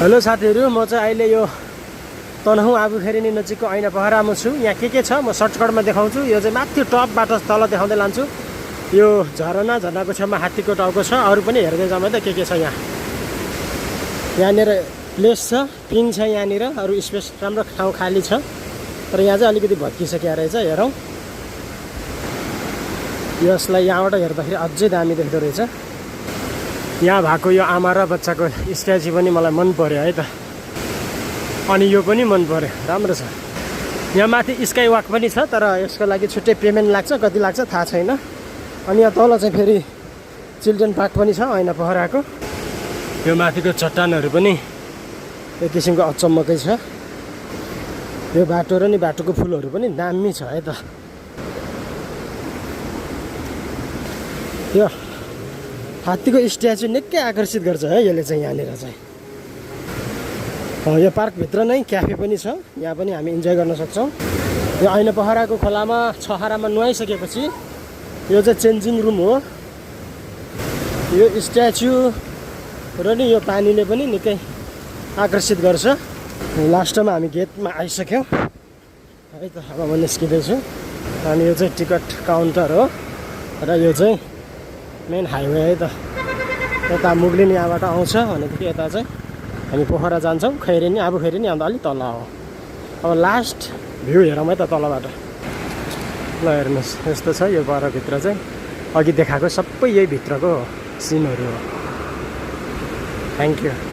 Hello साथीहरु, म चाहिँ अहिले यो तनहुँ आबुखेरिनी नजिकको ऐना पोखरामा छु। यहाँ के छ म सर्टकटमा देखाउँछु। यो चाहिँ माथि टपबाट तल देखाउँदै लान्छु। यो झरनाको छेउमा हात्तीको टाउको छ। अरू पनि हेर्दै जाउँ है त के छ यहाँ। यहाँनिर प्लेस छ, पिङ छ यहाँनिर, अरू स्पेस राम्रो ठाउँ खाली छ। तर यहाँ चाहिँ अलिकति भत्किसक्यो रहेछ। हेरौँ, यसलाई यहाँबाट हेर्दाखेरि अझै दामी देख्दो रहेछ। यहाँ भएको यो आमा र बच्चाको स्ट्याचु पनि मलाई मन पर्यो है त। अनि यो पनि मन पर्यो, राम्रो छ। यहाँ माथि स्काई वाक पनि छ, तर यसको लागि छुट्टै पेमेन्ट लाग्छ, कति लाग्छ थाहा छैन। अनि यहाँ तल चाहिँ फेरि चिल्ड्रेन पार्क पनि छ ऐना पोखराको। यो माथिको चट्टानहरू पनि एक किसिमको अचम्मकै छ। यो बाटो र नि बाटोको फुलहरू पनि दामी छ है त। यो हात्तीको स्ट्याचु निकै आकर्षित गर्छ है यसले चाहिँ। यहाँनिर चाहिँ यो पार्कभित्र नै क्याफे पनि छ, यहाँ पनि हामी इन्जोय गर्न सक्छौँ। यो ऐना पोखराको खोलामा छहरामा नुहाइसकेपछि यो चाहिँ चेन्जिङ रुम हो। यो स्ट्याचु र नि यो पानीले पनि निकै आकर्षित गर्छ। लास्टमा हामी गेटमा आइसक्यौँ है त। अब म निस्किँदैछु। अनि यो चाहिँ टिकट काउन्टर हो र यो चाहिँ मेन हाइवे है त। यता मुगलिन यहाँबाट आउँछ भनेदेखि यता चाहिँ हामी पोखरा जान्छौँ। खैरेनी आबुखेरिनी अन्त अलिक तल हो। अब लास्ट भ्यू हेरौँ है त तलबाट। ल हेर्नुहोस्, यस्तो छ यो परभित्र चाहिँ। अघि देखाएको सबै यही भित्रको सिनहरू हो। Thank you.